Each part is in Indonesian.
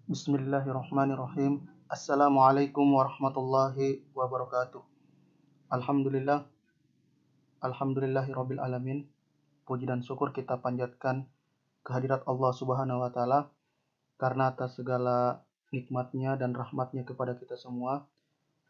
Bismillahirrahmanirrahim. Assalamualaikum warahmatullahi wabarakatuh. Alhamdulillah, alhamdulillahirabbil alamin. Puji dan syukur kita panjatkan kehadirat Allah Subhanahu wa taala karena atas segala nikmatnya dan rahmatnya kepada kita semua,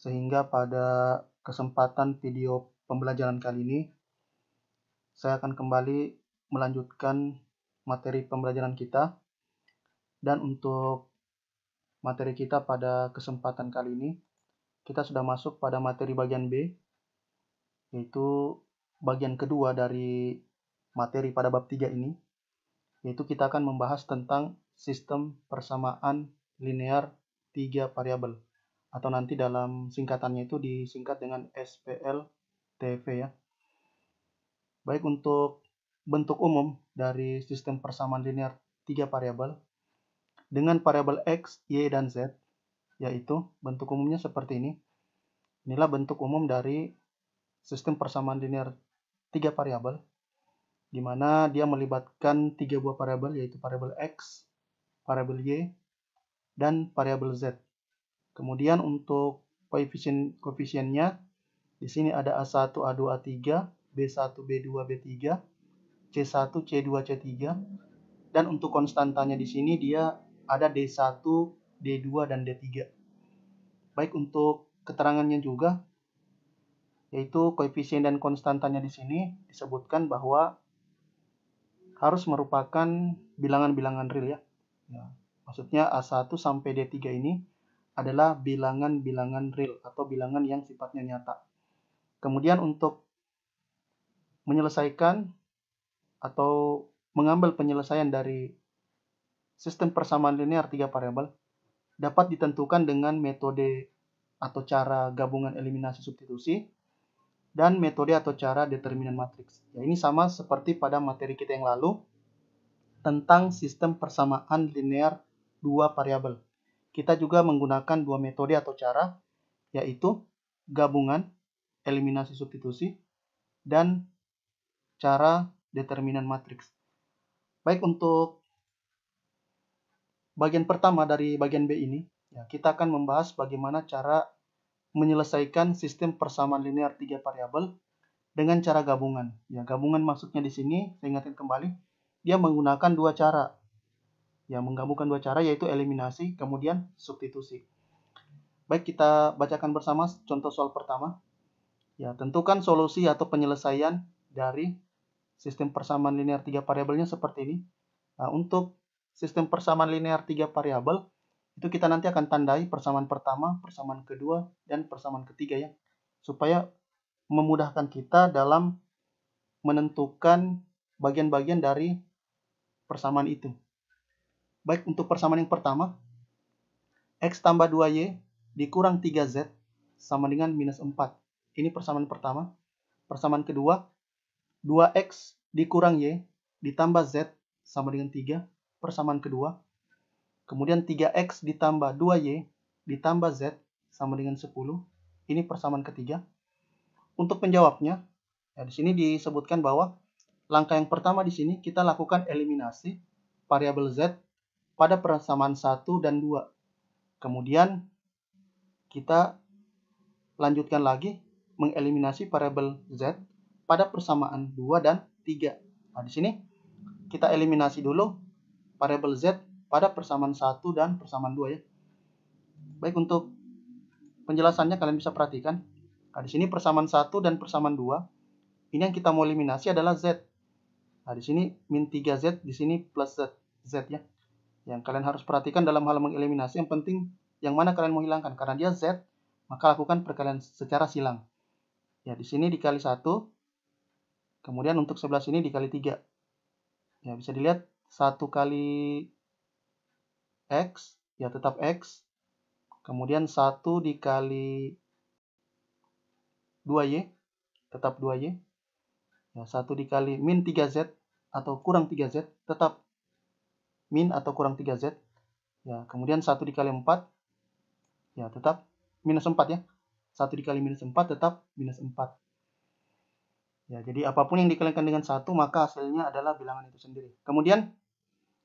sehingga pada kesempatan video pembelajaran kali ini saya akan kembali melanjutkan materi pembelajaran kita. Dan untuk materi kita pada kesempatan kali ini, kita sudah masuk pada materi bagian B, yaitu bagian kedua dari materi pada bab 3 ini, yaitu kita akan membahas tentang sistem persamaan linear 3 variabel, atau nanti dalam singkatannya itu disingkat dengan SPLTV ya. Baik, untuk bentuk umum dari sistem persamaan linear 3 variabel dengan variabel X, Y, dan Z, yaitu bentuk umumnya seperti ini. Inilah bentuk umum dari sistem persamaan linear 3 variabel, di mana dia melibatkan 3 buah variabel, yaitu variabel X, variabel Y, dan variabel Z. Kemudian untuk koefisiennya, di sini ada A1, A2, A3, B1, B2, B3, C1, C2, C3, dan untuk konstantanya di sini dia ada D1, D2, dan D3. Baik, untuk keterangannya juga, yaitu koefisien dan konstantanya di sini disebutkan bahwa harus merupakan bilangan-bilangan real ya. Maksudnya A1 sampai D3 ini adalah bilangan-bilangan real atau bilangan yang sifatnya nyata. Kemudian untuk menyelesaikan atau mengambil penyelesaian dari sistem persamaan linear 3 variabel dapat ditentukan dengan metode atau cara gabungan eliminasi substitusi dan metode atau cara determinan matriks. Ya, ini sama seperti pada materi kita yang lalu tentang sistem persamaan linear 2 variabel. Kita juga menggunakan dua metode atau cara, yaitu gabungan eliminasi substitusi dan cara determinan matriks. Baik, untuk bagian pertama dari bagian B ini, ya, kita akan membahas bagaimana cara menyelesaikan sistem persamaan linear 3 variabel dengan cara gabungan. Ya, gabungan maksudnya di sini, saya ingatkan kembali, dia menggunakan dua cara. Ya, menggabungkan dua cara, yaitu eliminasi, kemudian substitusi. Baik, kita bacakan bersama contoh soal pertama. Ya, tentukan solusi atau penyelesaian dari sistem persamaan linear 3 variabelnya seperti ini. Nah, untuk sistem persamaan linear 3 variabel, itu kita nanti akan tandai persamaan pertama, persamaan kedua, dan persamaan ketiga ya. Supaya memudahkan kita dalam menentukan bagian-bagian dari persamaan itu. Baik, untuk persamaan yang pertama, X tambah 2Y dikurang 3Z sama dengan minus 4. Ini persamaan pertama. Persamaan kedua, 2X dikurang Y ditambah Z sama dengan 3. Persamaan kedua. Kemudian 3X ditambah 2Y ditambah Z sama dengan 10. Ini persamaan ketiga. Untuk penjawabnya, ya, di sini disebutkan bahwa langkah yang pertama di sini kita lakukan eliminasi variabel Z pada persamaan 1 dan 2. Kemudian kita lanjutkan lagi mengeliminasi variabel Z pada persamaan 2 dan 3. Nah, di sini kita eliminasi dulu variabel Z pada persamaan 1 dan persamaan 2 ya. Baik, untuk penjelasannya kalian bisa perhatikan. Nah, di sini persamaan 1 dan persamaan 2, ini yang kita mau eliminasi adalah Z. Nah, di sini min 3Z, di sini plus Z ya. Yang kalian harus perhatikan dalam hal mengeliminasi, yang penting yang mana kalian mau hilangkan. Karena dia Z, maka lakukan perkalian secara silang. Ya, di sini dikali 1, kemudian untuk sebelah sini dikali 3. Ya, bisa dilihat 1 kali X, ya tetap X. Kemudian 1 dikali 2Y, tetap 2Y. Ya, 1 dikali min 3Z atau kurang 3Z, tetap min atau kurang 3Z. Ya, kemudian 1 dikali 4, ya tetap minus 4 ya. 1 dikali minus 4 tetap minus 4. Ya, jadi apapun yang dikalikan dengan 1, maka hasilnya adalah bilangan itu sendiri. Kemudian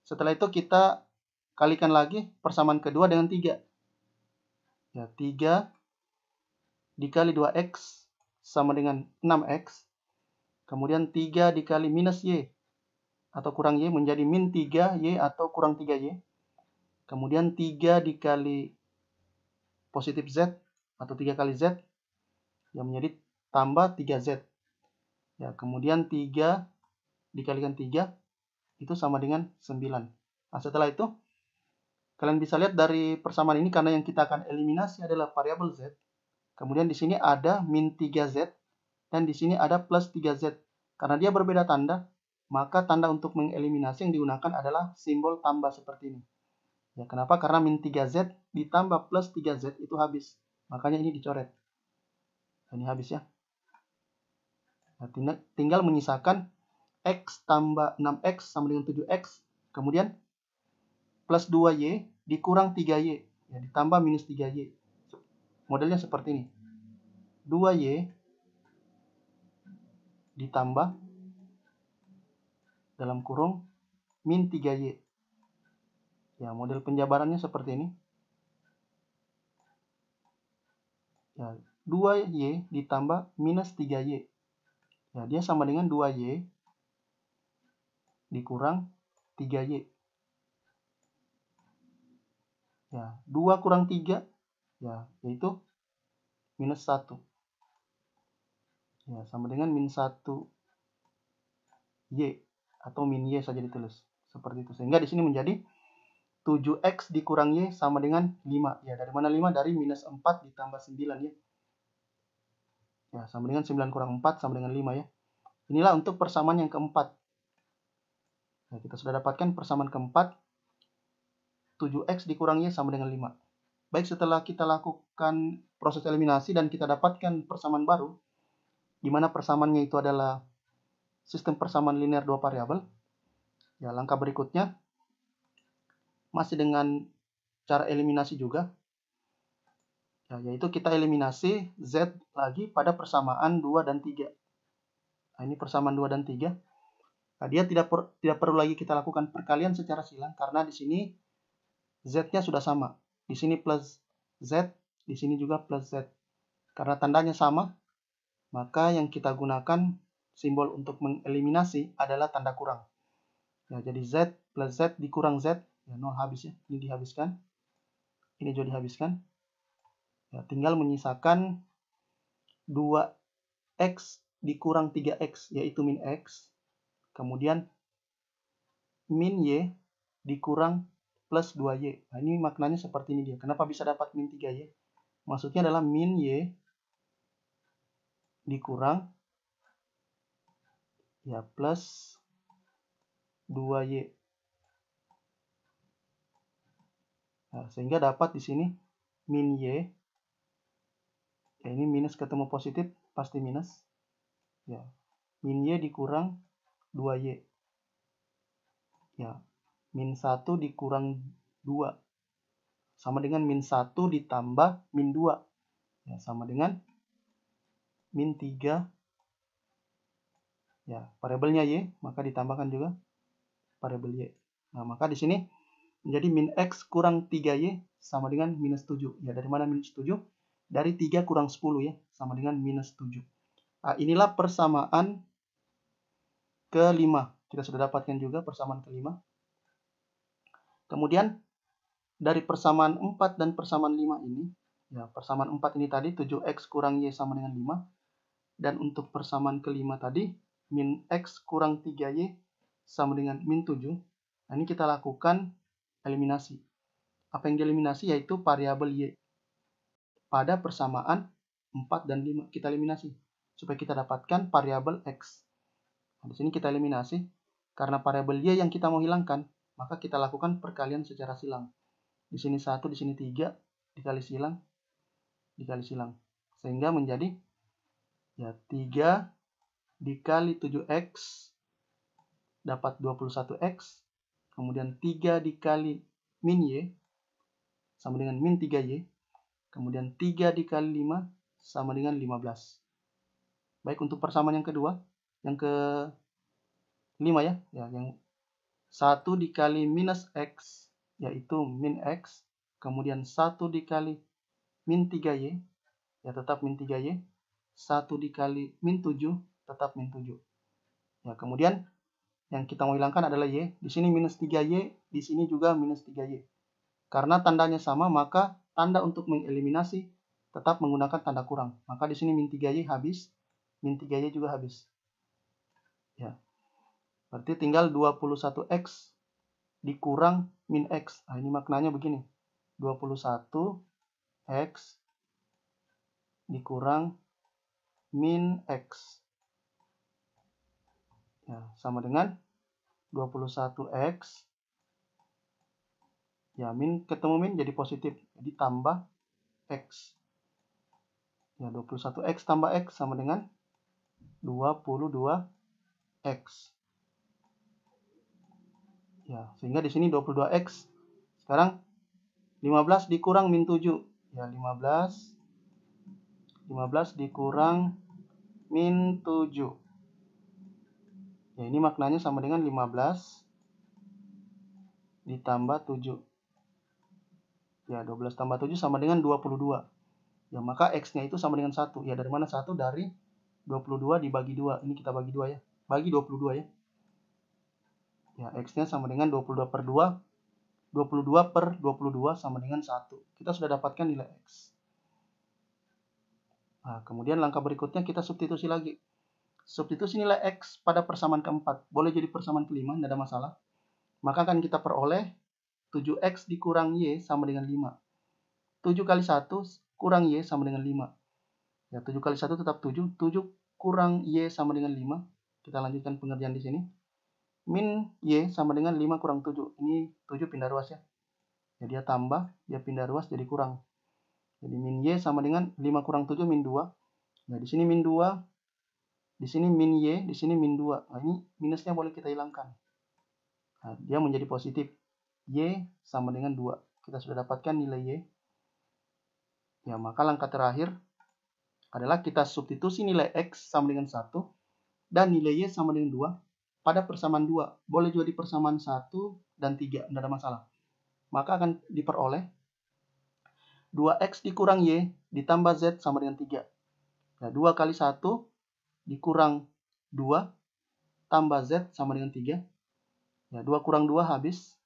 setelah itu kita kalikan lagi persamaan kedua dengan 3. Ya, 3 dikali 2x sama dengan 6x. Kemudian 3 dikali minus y atau kurang y menjadi min 3y atau kurang 3y. Kemudian 3 dikali positif z atau 3 kali z yang menjadi tambah 3z. Ya, kemudian 3 dikalikan 3 itu sama dengan 9. Nah, setelah itu kalian bisa lihat dari persamaan ini karena yang kita akan eliminasi adalah variabel z. Kemudian di sini ada min 3z dan di sini ada plus 3z. Karena dia berbeda tanda, maka tanda untuk mengeliminasi yang digunakan adalah simbol tambah seperti ini. Ya, kenapa? Karena min 3z ditambah plus 3z itu habis. Makanya ini dicoret. Ini habis ya. Nah, tinggal menyisakan x tambah 6x sama dengan 7x. Kemudian plus 2y dikurang 3y. Ya, ditambah minus 3y. Modelnya seperti ini. 2y ditambah dalam kurung min 3y. Ya, model penjabarannya seperti ini. Ya, 2y ditambah minus 3y. Ya, dia sama dengan 2y dikurang 3y. Ya, 2 kurang 3 ya, yaitu minus 1. Ya, sama dengan min 1y atau min y saja ditulis. Seperti itu. Sehingga di sini menjadi 7x dikurang y sama dengan 5. Ya, dari mana 5? Dari minus 4 ditambah 9 ya. Ya, sama dengan 9 kurang 4 sama dengan 5 ya. Inilah untuk persamaan yang keempat. Nah, kita sudah dapatkan persamaan keempat. 7x dikurang y sama dengan 5. Baik, setelah kita lakukan proses eliminasi dan kita dapatkan persamaan baru, di mana persamaannya itu adalah sistem persamaan linear 2 variabel. Ya, langkah berikutnya masih dengan cara eliminasi juga. Ya, yaitu kita eliminasi z lagi pada persamaan 2 dan 3. Nah, ini persamaan 2 dan 3. Nah, dia tidak perlu lagi kita lakukan perkalian secara silang karena di sini z-nya sudah sama. Di sini plus z, di sini juga plus z. Karena tandanya sama, maka yang kita gunakan simbol untuk mengeliminasi adalah tanda kurang. Ya, jadi z plus z dikurang z, ya 0 habis ya. Ini dihabiskan. Ini juga dihabiskan. Ya, tinggal menyisakan 2x dikurang 3x, yaitu min x. Kemudian min y dikurang plus 2y. Nah, ini maknanya seperti ini dia. Kenapa bisa dapat min 3y? Maksudnya adalah min y dikurang ya plus 2y. Nah, sehingga dapat di sini min y. Ya, ini minus ketemu positif, pasti minus. Ya, min y dikurang 2y. Ya, min 1 dikurang 2. Sama dengan min 1 ditambah min 2. Ya, sama dengan min 3. Ya, variabelnya y, maka ditambahkan juga variabel y. Nah, maka di sini menjadi min x kurang 3y sama dengan minus 7. Ya, dari mana minus 7? Dari 3 kurang 10 ya, sama dengan minus 7. Nah, inilah persamaan kelima. Kita sudah dapatkan juga persamaan kelima. Kemudian dari persamaan 4 dan persamaan 5 ini, ya persamaan 4 ini tadi 7x kurang y sama dengan 5. Dan untuk persamaan kelima tadi, min x kurang 3y sama dengan min 7. Nah, ini kita lakukan eliminasi. Apa yang dieliminasi yaitu variabel y. Pada persamaan 4 dan 5 kita eliminasi supaya kita dapatkan variabel x. Nah, di sini kita eliminasi karena variabel y yang kita mau hilangkan, maka kita lakukan perkalian secara silang. Di sini 1, di sini 3 dikali silang, sehingga menjadi ya 3 dikali 7x dapat 21x, kemudian 3 dikali min y sama dengan min 3y, kemudian 3 dikali 5 sama dengan 15. Baik, untuk persamaan yang kedua, yang ke-5 ya, yang 1 dikali minus x yaitu min X, kemudian 1 dikali min 3Y, ya tetap min 3Y, 1 dikali min 7, tetap min 7. Ya, kemudian yang kita mau hilangkan adalah Y. Di sini minus 3Y, di sini juga minus 3Y. Karena tandanya sama, maka tanda untuk mengeliminasi tetap menggunakan tanda kurang. Maka di sini min 3Y habis, min 3Y juga habis. Ya. Berarti tinggal 21X dikurang min X. Nah, ini maknanya begini. 21X dikurang min X. Ya, sama dengan 21X. Ya, min ketemu min jadi positif. Jadi tambah X. Ya, 21X tambah X sama dengan 22X. Ya, sehingga di sini 22X. Sekarang 15 dikurang min 7. Ya, 15 dikurang min 7. Ya, ini maknanya sama dengan 15 ditambah 7. Ya, 12 tambah 7 sama dengan 22. Ya, maka X-nya itu sama dengan 1. Ya, dari mana 1? Dari 22 dibagi 2. Ini kita bagi 2 ya. Bagi 22 ya. Ya, X-nya sama dengan 22 per 2. 22 per 22 sama dengan 1. Kita sudah dapatkan nilai X. Nah, kemudian langkah berikutnya kita substitusi lagi. Substitusi nilai X pada persamaan keempat. Boleh jadi persamaan kelima, tidak ada masalah. Maka akan kita peroleh 7X dikurang Y sama dengan 5. 7 kali 1 kurang Y sama dengan 5. Ya, 7 kali 1 tetap 7. 7 kurang Y sama dengan 5. Kita lanjutkan pengerjaan di sini. Min Y sama dengan 5 kurang 7. Ini 7 pindah ruas ya. Ya, dia tambah, dia pindah ruas jadi kurang. Jadi min Y sama dengan 5 kurang 7 min 2. Nah, di sini min 2. Di sini min Y, di sini min 2. Nah, ini minusnya boleh kita hilangkan. Nah, dia menjadi positif. Y sama dengan 2. Kita sudah dapatkan nilai Y. Ya, maka langkah terakhir adalah kita substitusi nilai X sama dengan 1 dan nilai Y sama dengan 2 pada persamaan 2. Boleh juga di persamaan 1 dan 3, tidak ada masalah. Maka akan diperoleh 2X dikurang Y ditambah Z sama dengan 3. Ya, 2 kali 1 dikurang 2 tambah Z sama dengan 3. Ya, 2 kurang 2 habis.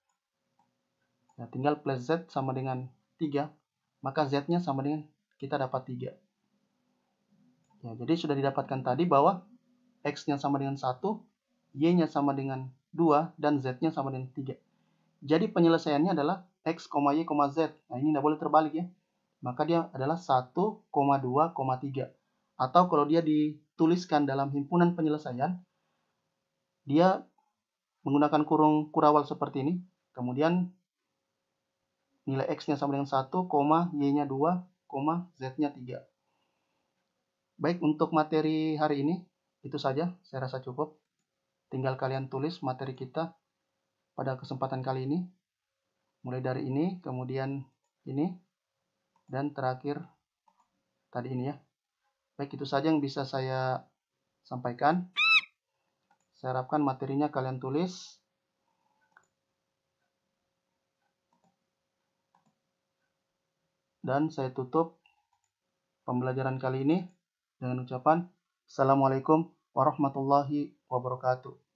Ya, tinggal plus Z sama dengan 3. Maka Z-nya sama dengan kita dapat 3. Ya, jadi sudah didapatkan tadi bahwa X-nya sama dengan 1, Y-nya sama dengan 2, dan Z-nya sama dengan 3. Jadi penyelesaiannya adalah X, Y, Z. Nah, ini tidak boleh terbalik ya. Maka dia adalah 1, 2, 3. Atau kalau dia dituliskan dalam himpunan penyelesaian, dia menggunakan kurung kurawal seperti ini. Kemudian nilai X-nya sama dengan 1, Y-nya 2, Z-nya 3. Baik, untuk materi hari ini, itu saja. Saya rasa cukup. Tinggal kalian tulis materi kita pada kesempatan kali ini. Mulai dari ini, kemudian ini, dan terakhir tadi ini ya. Baik, itu saja yang bisa saya sampaikan. Saya harapkan materinya kalian tulis. Dan saya tutup pembelajaran kali ini dengan ucapan Assalamualaikum warahmatullahi wabarakatuh.